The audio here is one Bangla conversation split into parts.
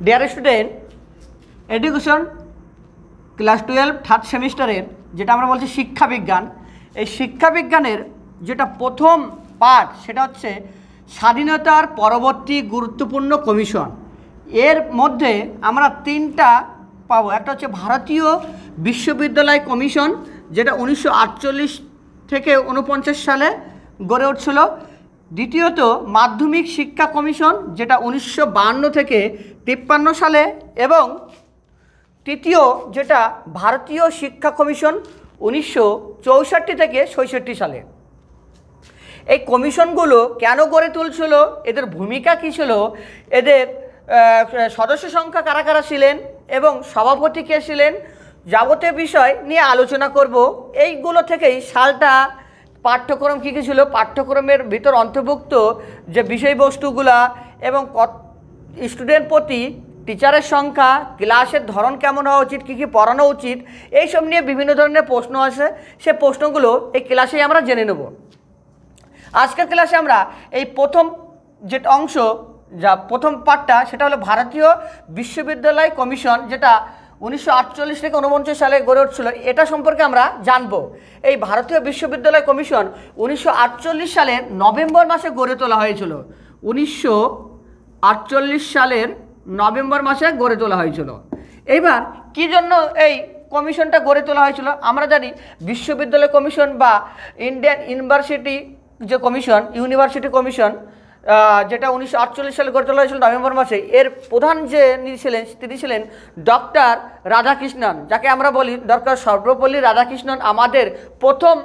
Dear student, education class 12 third সেমিস্টারের যেটা আমরা বলছি শিক্ষাবিজ্ঞান, এই শিক্ষাবিজ্ঞানের যেটা প্রথম পার্ট সেটা হচ্ছে স্বাধীনতার পরবর্তী গুরুত্বপূর্ণ কমিশন। এর মধ্যে আমরা তিনটা পাবো। একটা হচ্ছে ভারতীয় বিশ্ববিদ্যালয় কমিশন, যেটা 1948 থেকে 49 সালে গড়ে উঠছিল। দ্বিতীয়ত মাধ্যমিক শিক্ষা কমিশন, যেটা 1952 থেকে 53 সালে, এবং তৃতীয় যেটা ভারতীয় শিক্ষা কমিশন 1964 থেকে 66 সালে। এই কমিশনগুলো কেন গড়ে তুলছিল, এদের ভূমিকা কী ছিল, এদের সদস্য সংখ্যা কারা কারা ছিলেন এবং সভাপতি কে ছিলেন, যাবতীয় বিষয় নিয়ে আলোচনা করব। এইগুলো থেকেই সালটা পাঠ্যক্রম কী কী ছিল, পাঠ্যক্রমের ভিতর অন্তর্ভুক্ত যে বিষয়বস্তুগুলা এবং স্টুডেন্ট প্রতি টিচারের সংখ্যা, ক্লাসের ধরন কেমন হওয়া উচিত, কী কী পড়ানো উচিত, এইসব নিয়ে বিভিন্ন ধরনের প্রশ্ন আছে। সে প্রশ্নগুলো এই ক্লাসেই আমরা জেনে নেব। আজকের ক্লাসে আমরা এই প্রথম যে অংশ, যা প্রথম পার্টটা, সেটা হলো ভারতীয় বিশ্ববিদ্যালয় কমিশন, যেটা 1948 থেকে 49 সালে গড়ে উঠছিল, এটা সম্পর্কে আমরা জানব। এই ভারতীয় বিশ্ববিদ্যালয় কমিশন 1948 সালের নভেম্বর মাসে গড়ে তোলা হয়েছিল। 1948 সালের নভেম্বর মাসে গড়ে তোলা হয়েছিল। এইবার কী জন্য এই কমিশনটা গড়ে তোলা হয়েছিল? আমরা জানি বিশ্ববিদ্যালয় কমিশন বা ইন্ডিয়ান ইউনিভার্সিটি যে কমিশন, ইউনিভার্সিটি কমিশন, যেটা 1948 সালে গড়ে তোলা হয়েছিল নভেম্বর মাসে, এর প্রধান যে ছিলেন তিনি ছিলেন ডক্টর রাধাকৃষ্ণন, যাকে আমরা বলি ডক্টর সর্বপল্লী রাধাকৃষ্ণন। আমাদের প্রথম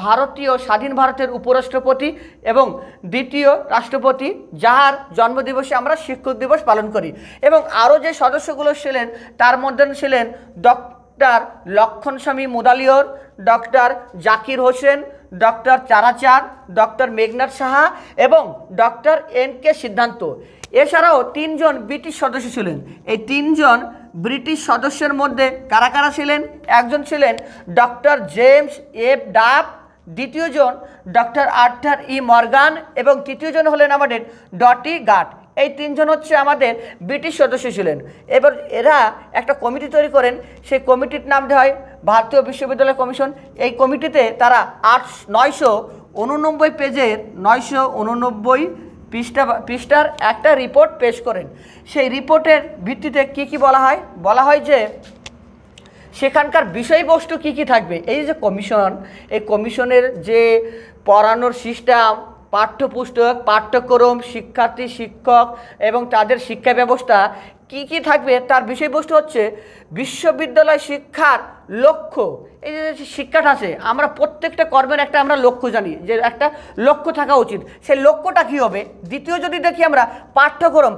ভারতীয় স্বাধীন ভারতের উপরাষ্ট্রপতি এবং দ্বিতীয় রাষ্ট্রপতি, যার জন্মদিবসে আমরা শিক্ষক দিবস পালন করি। এবং আরও যে সদস্যগুলো ছিলেন তার মধ্যে ছিলেন doctor Lakshmanaswami Mudaliar, doctor Zakir Hussain, doctor চারাচাঁদ, ডক্টর মেঘনাথ সাহা এবং ডক্টর এন.কে. সিদ্ধান্ত। এছাড়াও তিনজন ব্রিটিশ সদস্য ছিলেন। এই তিনজন ব্রিটিশ সদস্যের মধ্যে কারা কারা ছিলেন? একজন ছিলেন ডক্টর জেমস এফ ডাফ, দ্বিতীয়জন ডক্টর আর্থার ই মর্গান এবং তৃতীয়জন হলেন আমাদের ডটি গাট। এই তিনজন হচ্ছে আমাদের ব্রিটিশ সদস্য ছিলেন। এবার এরা একটা কমিটি তৈরি করেন, সেই কমিটির নাম দেওয়া হয় ভারতীয় বিশ্ববিদ্যালয় কমিশন। এই কমিটিতে তারা 989 পেজের 989 পৃষ্ঠার একটা রিপোর্ট পেশ করেন। সেই রিপোর্টের ভিত্তিতে কি কি বলা হয়? বলা হয় যে সেখানকার বিষয়বস্তু কি কি থাকবে। এই যে কমিশন, এই কমিশনের যে পড়ানোর সিস্টেম, পাঠ্যপুস্তক, পাঠ্যক্রম, শিক্ষার্থী, শিক্ষক এবং তাদের শিক্ষা ব্যবস্থা কি কি থাকবে, তার বিষয়বস্তু হচ্ছে বিশ্ববিদ্যালয় শিক্ষার লক্ষ্য। এই যে শিক্ষাটা আছে, আমরা প্রত্যেকটা কর্মের একটা আমরা লক্ষ্য জানি, যে একটা লক্ষ্য থাকা উচিত। সেই লক্ষ্যটা কী হবে? দ্বিতীয় যদি দেখি আমরা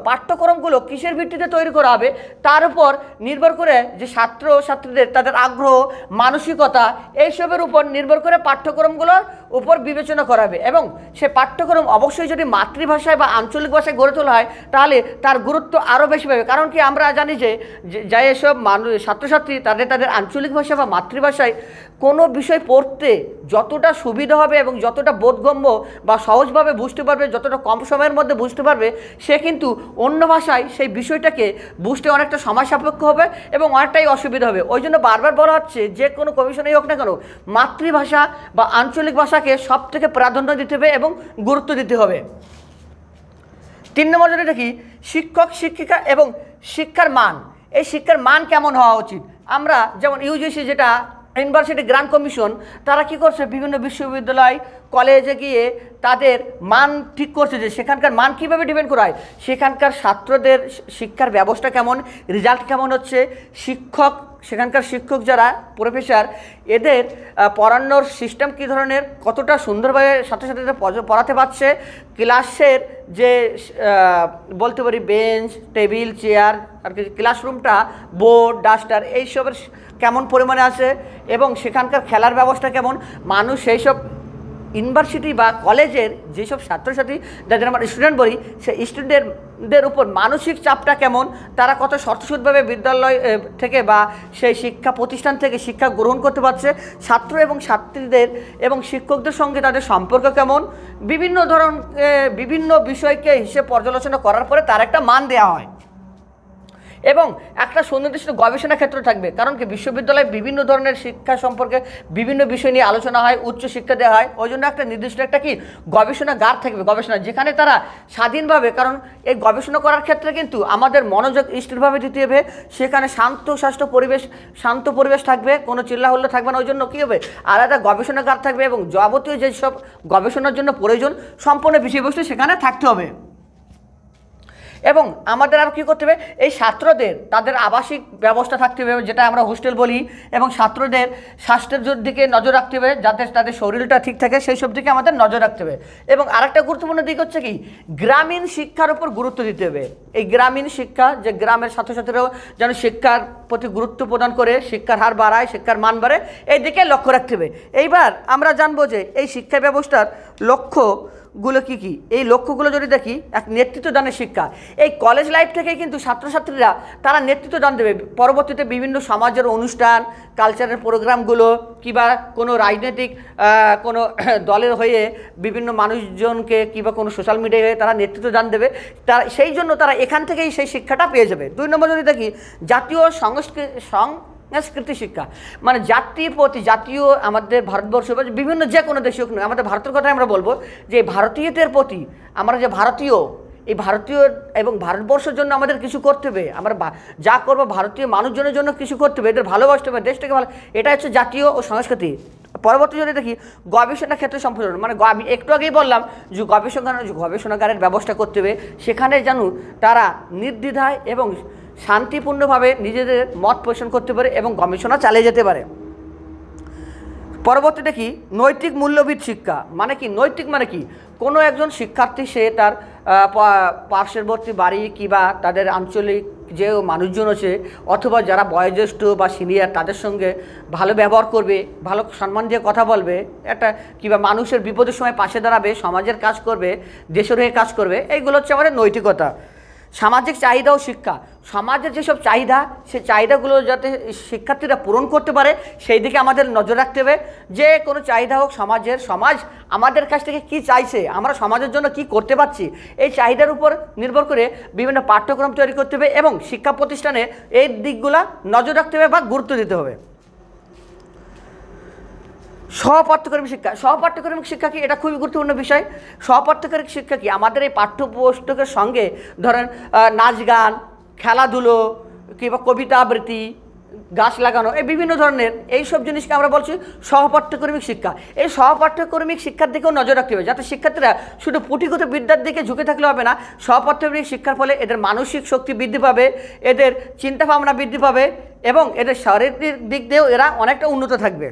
পাঠ্যক্রমগুলো কিসের ভিত্তিতে তৈরি করা হবে, তার উপর নির্ভর করে যে ছাত্রছাত্রীদের তাদের আগ্রহ, মানসিকতা, এইসবের উপর নির্ভর করে পাঠ্যক্রমগুলোর উপর বিবেচনা করা হবে। এবং সে পাঠ্যক্রম অবশ্যই যদি মাতৃভাষায় বা আঞ্চলিক ভাষায় গড়ে তোলা হয়, তাহলে তার গুরুত্ব আরও বেশি পাবে। কারণ কি, আমরা জানি যে যাই এসব ছাত্রছাত্রী তাদের আঞ্চলিক ভাষা বা মাতৃভাষায় কোনো বিষয় পড়তে যতটা সুবিধা হবে এবং যতটা বোধগম্য বা সহজভাবে বুঝতে পারবে, যতটা কম সময়ের মধ্যে বুঝতে পারবে, সে কিন্তু অন্য ভাষায় সেই বিষয়টাকে বুঝতে অনেকটা সময় সাপেক্ষ হবে এবং অনেকটাই অসুবিধা হবে। ওই জন্য বারবার বলা হচ্ছে যে কোনো কমিশনেই হোক না কেন, মাতৃভাষা বা আঞ্চলিক ভাষাকে সব থেকে প্রাধান্য দিতে হবে এবং গুরুত্ব দিতে হবে। 3 নম্বর যেটা দেখি, শিক্ষক শিক্ষিকা এবং শিক্ষার মান। এই শিক্ষার মান কেমন হওয়া উচিত? আমরা যেমন ইউজিসি, যেটা ইউনিভার্সিটি গ্রান্ট কমিশন, তারা কি করছে, বিভিন্ন বিশ্ববিদ্যালয় কলেজে গিয়ে তাদের মান ঠিক করছে যে সেখানকার মান কীভাবে ডিপেন্ড করা হয়, সেখানকার ছাত্রদের শিক্ষার ব্যবস্থা কেমন, রেজাল্ট কেমন হচ্ছে, সেখানকার শিক্ষক যারা প্রফেসর, এদের পড়ানোর সিস্টেম কী ধরনের, কতটা সুন্দরভাবে ছাত্রছাত্রীদের পড়াতে পারছে, ক্লাসের যে বলতে পারি বেঞ্চ, টেবিল, চেয়ার, আর কি ক্লাসরুমটা, বোর্ড, ডাস্টার, এইসবের কেমন পরিমাণে আছে এবং সেখানকার খেলার ব্যবস্থা কেমন, মানুষ সেই সব ইউনিভার্সিটি বা কলেজের যেসব ছাত্রছাত্রী, যাদের আমরা স্টুডেন্ট বলি, সেই স্টুডেন্টদের উপর মানসিক চাপটা কেমন, তারা কত স্বতঃস্ফূর্তভাবে বিদ্যালয় থেকে বা সেই শিক্ষা প্রতিষ্ঠান থেকে শিক্ষা গ্রহণ করতে পারছে, ছাত্র এবং ছাত্রীদের এবং শিক্ষকদের সঙ্গে তাদের সম্পর্ক কেমন, বিভিন্ন বিষয়কে হিসেব পর্যালোচনা করার পরে তার একটা মান দেওয়া হয়। এবং একটা সুনির্দিষ্ট গবেষণা ক্ষেত্র থাকবে। কারণ কি বিশ্ববিদ্যালয়ে বিভিন্ন ধরনের শিক্ষা সম্পর্কে বিভিন্ন বিষয় নিয়ে আলোচনা হয়, উচ্চ শিক্ষা দেওয়া হয়, ওই জন্য একটা নির্দিষ্ট একটা কি গবেষণাগার থাকবে, গবেষণা, যেখানে তারা স্বাধীনভাবে, কারণ এই গবেষণা করার ক্ষেত্রে কিন্তু আমাদের মনোযোগ স্থিরভাবে দিতে হবে, সেখানে শান্ত পরিবেশ থাকবে, কোনো চিল্লাহল্লা থাকবে না, ওই জন্য কী হবে আলাদা গবেষণাগার থাকবে এবং যাবতীয় যেসব গবেষণার জন্য প্রয়োজন সম্পূর্ণ বিষয়বস্তু সেখানে থাকতে হবে। এবং আমাদের আর কী করতে হবে, এই ছাত্রদের তাদের আবাসিক ব্যবস্থা থাকতে হবে, যেটা আমরা হোস্টেল বলি, এবং ছাত্রদের স্বাস্থ্যের দিকে নজর রাখতে হবে, যাতে তাদের শরীরটা ঠিক থাকে, সেই সব দিকে আমাদের নজর রাখতে হবে। এবং আরেকটা গুরুত্বপূর্ণ দিক হচ্ছে কি, গ্রামীণ শিক্ষার উপর গুরুত্ব দিতে হবে। এই গ্রামীণ শিক্ষা, যে গ্রামের ছাত্রছাত্রীরাও যেন শিক্ষার প্রতি গুরুত্ব প্রদান করে, শিক্ষার হার বাড়ায়, শিক্ষার মান বাড়ে, এই দিকে লক্ষ্য রাখতে হবে। এইবার আমরা জানবো যে এই শিক্ষা ব্যবস্থার লক্ষ্যগুলো কী কী। এই লক্ষ্যগুলো যদি দেখি, এক নেতৃত্বদানের শিক্ষা। এই কলেজ লাইফ থেকেই কিন্তু ছাত্রছাত্রীরা তারা নেতৃত্বদান দেবে, পরবর্তীতে বিভিন্ন সমাজের অনুষ্ঠান, কালচারের প্রোগ্রামগুলো, কিংবা কোনো রাজনৈতিক কোনো দলের হয়ে বিভিন্ন মানুষজনকে কিংবা কোনো সোশ্যাল মিডিয়ায় তারা নেতৃত্বদান দেবে, তারা সেই জন্য তারা এখান থেকেই সেই শিক্ষাটা পেয়ে যাবে। 2 নম্বর যদি দেখি, জাতীয় সংস্কৃতি শিক্ষা, মানে জাতির প্রতি, জাতীয় আমাদের ভারতবর্ষ বা বিভিন্ন যে কোনো দেশে হোক না, আমাদের ভারতের কথাই আমরা বলবো, যে ভারতীয়দের প্রতি আমরা যে ভারতীয়, এই ভারতীয় এবং ভারতবর্ষের জন্য আমাদের কিছু করতে হবে, আমরা যা করবো ভারতীয় মানুষজনের জন্য কিছু করতে হবে, এদের ভালোবাসতে হবে, দেশটাকে ভালো, এটা হচ্ছে জাতীয় ও সংস্কৃতি। পরবর্তী যদি দেখি, গবেষণা ক্ষেত্রে সম্প্রসারণ, মানে আমি একটু আগেই বললাম যে গবেষণাগারের ব্যবস্থা করতে হবে, সেখানে যেন তারা নির্দ্বিধায় এবং শান্তিপূর্ণভাবে নিজেদের মত পোষণ করতে পারে এবং গবেষণা চালিয়ে যেতে পারে। পরবর্তী দেখি, নৈতিক মূল্যবিদ শিক্ষা। মানে কি নৈতিক, মানে কি কোনো একজন শিক্ষার্থী সে তার পার্শ্ববর্তী বাড়ি কিংবা তাদের আঞ্চলিক যে মানুষজন আছে, অথবা যারা বয়োজ্যেষ্ঠ বা সিনিয়র, তাদের সঙ্গে ভালো ব্যবহার করবে, ভালো সম্মান দিয়ে কথা বলবে, একটা কিংবা মানুষের বিপদের সময় পাশে দাঁড়াবে, সমাজের কাজ করবে, দেশের হয়ে কাজ করবে, এইগুলো হচ্ছে আমাদের নৈতিকতা। সামাজিক চাহিদা ও শিক্ষা, সমাজের যেসব চাহিদা, সেই চাহিদাগুলো যাতে শিক্ষার্থীরা পূরণ করতে পারে সেই দিকে আমাদের নজর রাখতে হবে। যে কোনো চাহিদা হোক সমাজ আমাদের কাছ থেকে কি চাইছে, আমরা সমাজের জন্য কি করতে পারছি, এই চাহিদার উপর নির্ভর করে বিভিন্ন পাঠ্যক্রম তৈরি করতে হবে এবং শিক্ষা প্রতিষ্ঠানে এই দিকগুলা নজর রাখতে হবে বা গুরুত্ব দিতে হবে। সহপাঠ্যক্রমিক শিক্ষা, সহপাঠ্যক্রমিক শিক্ষা কি, এটা খুবই গুরুত্বপূর্ণ বিষয়। সহপাঠ্যক্রমিক শিক্ষা কি, আমাদের এই পাঠ্যপুস্তকের সঙ্গে ধরেন নাচ গান, খেলাধুলো কিংবা কবিতা আবৃত্তি, গাছ লাগানো, এই বিভিন্ন ধরনের এইসব জিনিসকে আমরা বলছি সহপাঠ্যক্রমিক শিক্ষা। এই সহপাঠ্যক্রমিক শিক্ষার দিকেও নজর রাখতে হবে, যাতে শিক্ষার্থীরা শুধু পুঁথিগত বিদ্যার দিকে ঝুঁকে থাকলে হবে না, সহপাঠ্যক্রমিক শিক্ষার ফলে এদের মানসিক শক্তি বৃদ্ধি পাবে, এদের চিন্তাভাবনা বৃদ্ধি পাবে এবং এদের শারীরিক দিক দিয়েও এরা অনেকটা উন্নত থাকবে।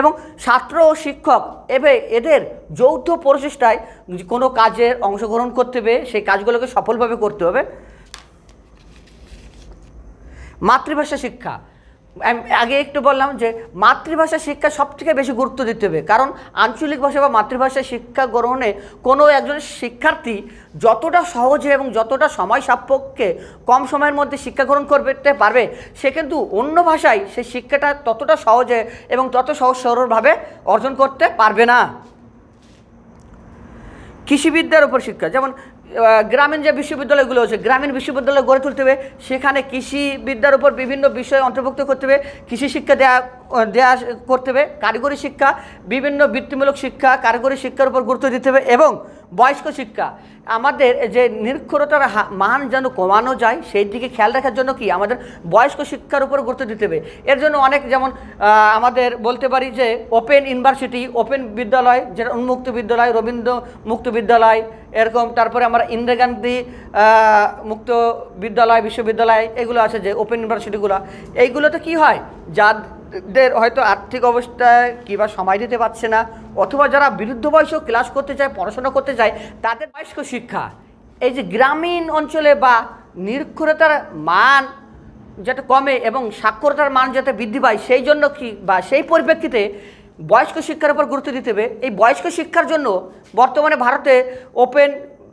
এবং ছাত্র ও শিক্ষক এদের যৌথ প্রচেষ্টায় কোনো কাজের অংশগ্রহণ করতে হবে, সেই কাজগুলোকে সফলভাবে করতে হবে। মাতৃভাষা শিক্ষা, আমি আগে একটু বললাম যে মাতৃভাষা শিক্ষা সবথেকে বেশি গুরুত্ব দিতে হবে, কারণ আঞ্চলিক ভাষা বা মাতৃভাষা শিক্ষা গ্রহণে কোনো একজন শিক্ষার্থী যতটা সহজে এবং যতটা সময় সাপেক্ষে কম সময়ের মধ্যে শিক্ষা গ্রহণ করতে পারবে, সে কিন্তু অন্য ভাষায় সেই শিক্ষাটা ততটা সহজে এবং তত সহজ সরলভাবে অর্জন করতে পারবে না। কৃষিবিদ্যার উপর শিক্ষা, যেমন গ্রামীণ যে বিশ্ববিদ্যালয়গুলো আছে, গ্রামীণ বিশ্ববিদ্যালয় গড়ে তুলতে হবে, সেখানে কৃষিবিদ্যার উপর বিভিন্ন বিষয় অন্তর্ভুক্ত করতে হবে, কৃষি শিক্ষা দেয়া করতে হবে, কারিগরি শিক্ষা, বিভিন্ন বৃত্তিমূলক শিক্ষা, কারিগরি শিক্ষার উপর গুরুত্ব দিতে হবে। এবং বয়স্ক শিক্ষা, আমাদের যে নিরক্ষরতার মান যেন কমানো যায় সেই দিকে খেয়াল রাখার জন্য কি আমাদের বয়স্ক শিক্ষার উপর গুরুত্ব দিতে হবে। এর জন্য অনেক, যেমন আমাদের বলতে পারি যে ওপেন ইউনিভার্সিটি, ওপেন বিদ্যালয়, যেটা উন্মুক্ত বিদ্যালয়, রবীন্দ্র মুক্ত বিদ্যালয়, এরকম, তারপরে আমরা ইন্দিরা গান্ধী মুক্ত বিদ্যালয়, বিশ্ববিদ্যালয়, এগুলো আছে যে ওপেন ইউনিভার্সিটিগুলো, এইগুলোতে কি হয়, যাদের হয়তো আর্থিক অবস্থায় কিংবা সময় দিতে পারছে না, অথবা যারা বিরুদ্ধ বয়সেও ক্লাস করতে চায়, পড়াশোনা করতে চায়, তাদের বয়স্ক শিক্ষা, এই যে গ্রামীণ অঞ্চলে বা নিরক্ষরতার মান যাতে কমে এবং সাক্ষরতার মান যাতে বৃদ্ধি পায়, সেই জন্য কি বা সেই পরিপ্রেক্ষিতে বয়স্ক শিক্ষার উপর গুরুত্ব দিতে হবে। এই বয়স্ক শিক্ষার জন্য বর্তমানে ভারতে ওপেন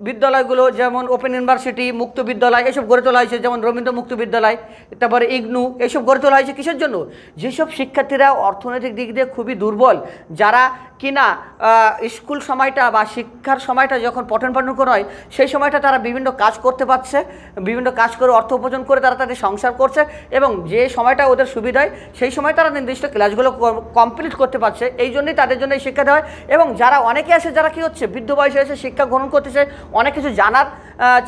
বিদ্যালয়গুলো, যেমন ওপেন ইউনিভার্সিটি, মুক্ত বিদ্যালয়, এসব গড়ে তোলা হয়েছে, যেমন রবীন্দ্র মুক্ত বিদ্যালয়, তারপরে ইগনু, এসব গড়ে তোলা হয়েছে কিসের জন্য, যেসব শিক্ষার্থীরা অর্থনৈতিক দিক দিয়ে খুবই দুর্বল, যারা কিনা স্কুল সময়টা বা শিক্ষার সময়টা যখন পঠন পাঠন করা হয় সেই সময়টা তারা বিভিন্ন কাজ করতে পারছে, বিভিন্ন কাজ করে অর্থ উপার্জন করে তারা তাদের সংসার করছে, এবং যে সময়টা ওদের সুবিধা হয় সেই সময় তারা নির্দিষ্ট ক্লাসগুলো কমপ্লিট করতে পারছে। এই জন্যই তাদের জন্য এই শিক্ষা দেওয়া হয়। এবং যারা অনেকে আছে যারা কী হচ্ছে বৃদ্ধ বয়সে এসে শিক্ষা গ্রহণ করতে চায়, অনেক কিছু জানার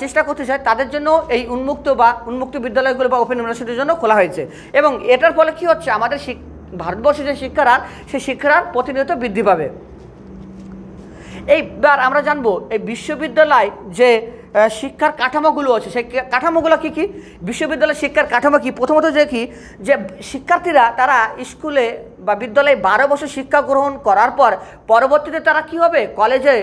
চেষ্টা করতে চায়, তাদের জন্য এই উন্মুক্ত বিদ্যালয়গুলো বা ওপেন ইউনিভার্সিটির জন্য খোলা হয়েছে। এবং এটার ফলে কী হচ্ছে, আমাদের ভারতবর্ষে যে শিক্ষার হার সেই শিক্ষার হার প্রতিনিয়ত বৃদ্ধি পাবে। এইবার আমরা জানবো এই বিশ্ববিদ্যালয় যে শিক্ষার কাঠামোগুলো আছে সেই কাঠামোগুলো কী কী, বিশ্ববিদ্যালয়ের শিক্ষার কাঠামো কী। প্রথমত দেখি যে শিক্ষার্থীরা তারা স্কুলে বা বিদ্যালয়ে 12 বছর শিক্ষা গ্রহণ করার পর পরবর্তীতে তারা কী হবে, কলেজে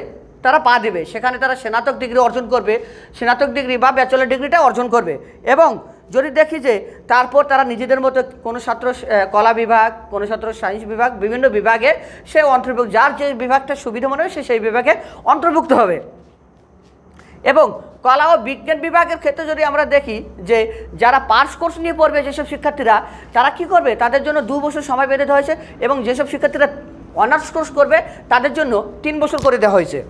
তারা পা দেবে, সেখানে তারা স্নাতক ডিগ্রি অর্জন করবে, স্নাতক ডিগ্রি বা ব্যাচেলর ডিগ্রিটা অর্জন করবে। এবং যদি দেখি যে তারপর তারা নিজেদের মতো কোনো ছাত্র কলা বিভাগ, কোনো ছাত্র সায়েন্স বিভাগ, বিভিন্ন বিভাগে সে অন্তর্ভুক্ত, যার যে বিভাগটা সুবিধা মনে হবে সে সেই বিভাগে অন্তর্ভুক্ত হবে। এবং কলা ও বিজ্ঞান বিভাগের ক্ষেত্রে যদি আমরা দেখি যে যারা পাস কোর্স নিয়ে পড়বে যেসব শিক্ষার্থীরা, তারা কি করবে, তাদের জন্য 2 বছর সময় বেঁধে দেওয়া হয়েছে। এবং যেসব শিক্ষার্থীরা অনার্স কোর্স করবে তাদের জন্য 3 বছর করে দেওয়া হয়েছে।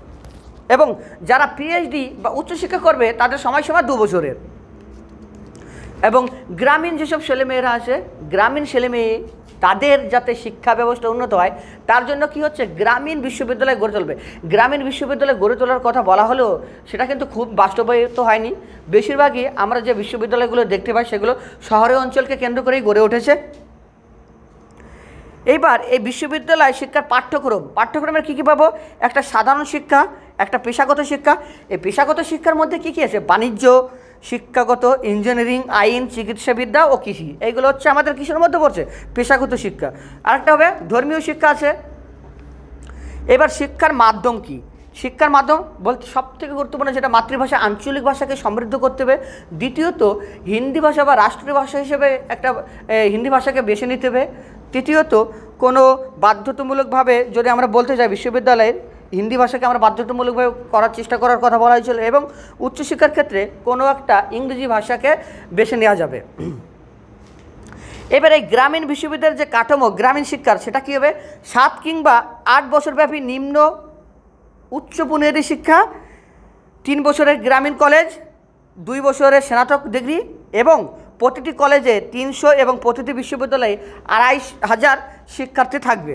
এবং যারা পিএইচডি বা উচ্চশিক্ষা করবে তাদের সময়সীমা 2 বছরের। এবং গ্রামীণ যেসব ছেলেমেয়েরা আছে, গ্রামীণ ছেলেমেয়ে তাদের যাতে শিক্ষা ব্যবস্থা উন্নত হয় তার জন্য কি হচ্ছে, গ্রামীণ বিশ্ববিদ্যালয় গড়ে তুলবে। গ্রামীণ বিশ্ববিদ্যালয় গড়ে তোলার কথা বলা হলেও সেটা কিন্তু খুব বাস্তবায়িত হয়নি। বেশিরভাগই আমরা যে বিশ্ববিদ্যালয়গুলো দেখতে পাই সেগুলো শহরের অঞ্চলকে কেন্দ্র করেই গড়ে উঠেছে। এইবার এই বিশ্ববিদ্যালয় শিক্ষার পাঠ্যক্রমের কী কী পাবো, একটা সাধারণ শিক্ষা, একটা পেশাগত শিক্ষা। এই পেশাগত শিক্ষার মধ্যে কী কী আছে, বাণিজ্য, শিক্ষাগত, ইঞ্জিনিয়ারিং, আইন, চিকিৎসাবিদ্যা ও কৃষি, এইগুলো হচ্ছে আমাদের কিসের মধ্যে পড়ছে, পেশাগত শিক্ষা। আরেকটা হবে ধর্মীয় শিক্ষা আছে। এবার শিক্ষার মাধ্যম কি, শিক্ষার মাধ্যম বলতে সবথেকে গুরুত্বপূর্ণ যেটা মাতৃভাষা, আঞ্চলিক ভাষাকে সমৃদ্ধ করতে হবে। দ্বিতীয়ত হিন্দি ভাষা বা রাষ্ট্রীয় ভাষা হিসেবে একটা হিন্দি ভাষাকে বেছে নিতে হবে। তৃতীয়ত কোনো বাধ্যতামূলকভাবে যদি আমরা বলতে যাই বিশ্ববিদ্যালয়ের হিন্দি ভাষাকে আমরা বাধ্যতামূলকভাবে করার চেষ্টা করার কথা বলা হয়েছিল। এবং উচ্চশিক্ষার ক্ষেত্রে কোনো একটা ইংরেজি ভাষাকে বেছে নেওয়া যাবে। এবার এই গ্রামীণ বিশ্ববিদ্যালয়ের যে কাঠামো গ্রামীণ শিক্ষার, সেটা কী হবে, 7 কিংবা 8 বছরব্যাপী নিম্ন উচ্চ বুনিয়াদী শিক্ষা, 3 বছরের গ্রামীণ কলেজ, 2 বছরের স্নাতক ডিগ্রি, এবং প্রতিটি কলেজে 300 এবং প্রতিটি বিশ্ববিদ্যালয়ে 2500 শিক্ষার্থী থাকবে।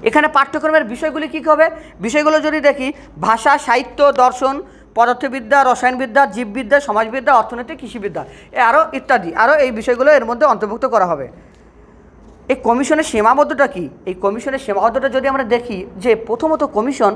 এখানে পাঠ্যক্রমের বিষয়গুলি কী হবে, বিষয়গুলো যদি দেখি, ভাষা, সাহিত্য, দর্শন, পদার্থবিদ্যা, রসায়নবিদ্যা, জীববিদ্যা, সমাজবিদ্যা, অর্থনীতি, কৃষিবিদ্যা, আরও ইত্যাদি, আরও এই বিষয়গুলো এর মধ্যে অন্তর্ভুক্ত করা হবে। এই কমিশনের সীমাবদ্ধতা কী, এই কমিশনের সীমাবদ্ধতা যদি আমরা দেখি যে প্রথমত কমিশন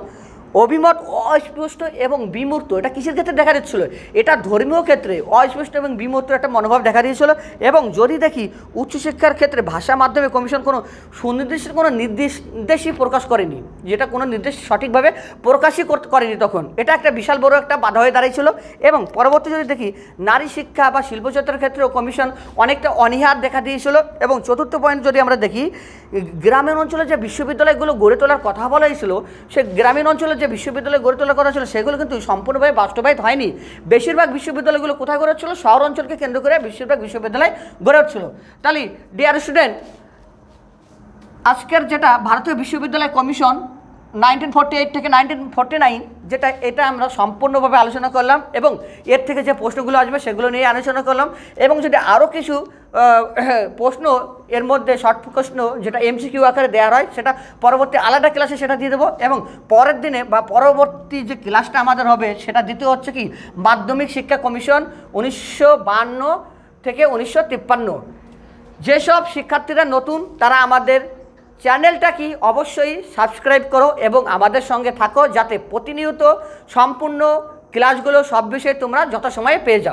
অভিমত অস্পষ্ট এবং বিমূর্ত, এটা কিসের ক্ষেত্রে দেখা দিচ্ছিল, এটা ধর্মীয় ক্ষেত্রে অস্পষ্ট এবং বিমূর্ত একটা মনোভাব দেখা দিয়েছিল। এবং যদি দেখি উচ্চশিক্ষার ক্ষেত্রে ভাষা মাধ্যমে কমিশন কোনো সুনির্দিষ্ট কোনো নির্দেশই প্রকাশ করেনি, যেটা কোনো নির্দেশ সঠিকভাবে প্রকাশই করেনি, তখন এটা একটা বিশাল বড় একটা বাধা হয়ে দাঁড়িয়েছিল। এবং পরবর্তী যদি দেখি নারী শিক্ষা বা শিল্পচর্চার ক্ষেত্রেও কমিশন অনেকটা অনীহার দেখা দিয়েছিল। এবং চতুর্থ পয়েন্ট যদি আমরা দেখি, গ্রামীণ অঞ্চলে যে বিশ্ববিদ্যালয়গুলো গড়ে তোলার কথা বলা হয়েছিল, সে গ্রামীণ অঞ্চলে যে বিশ্ববিদ্যালয় গড়ে তোলার কথা ছিল সেগুলো কিন্তু সম্পূর্ণভাবে বাস্তবায়িত হয়নি। বেশিরভাগ বিশ্ববিদ্যালয়গুলো কোথায় গড়ে উঠছিল, শহর অঞ্চলকে কেন্দ্র করে বেশিরভাগ বিশ্ববিদ্যালয় গড়ে উঠছিল। তাহলে ডিয়ার স্টুডেন্ট, আজকের যেটা ভারতীয় বিশ্ববিদ্যালয় কমিশন 1948 থেকে 1949 যেটা, এটা আমরা সম্পূর্ণভাবে আলোচনা করলাম। এবং এর থেকে যে প্রশ্নগুলো আসবে সেগুলো নিয়ে আলোচনা করলাম। এবং যদি আরও কিছু প্রশ্ন এর মধ্যে শর্ট প্রশ্ন যেটা এমসিকিউ আকারে দেওয়া হয় সেটা পরবর্তী আলাদা ক্লাসে সেটা দিয়ে দেবো। এবং পরের দিনে বা পরবর্তী যে ক্লাসটা আমাদের হবে সেটা দ্বিতীয় হচ্ছে কি, মাধ্যমিক শিক্ষা কমিশন 1952 থেকে 1953। যেসব শিক্ষার্থীরা নতুন তারা আমাদের চ্যানেলটা কি অবশ্যই সাবস্ক্রাইব করো এবং আমাদের সঙ্গে থাকো, যাতে প্রতিনিয়ত সম্পূর্ণ ক্লাসগুলো সব বিষয়ে তোমরা যথাসময়ে পেয়ে যাও।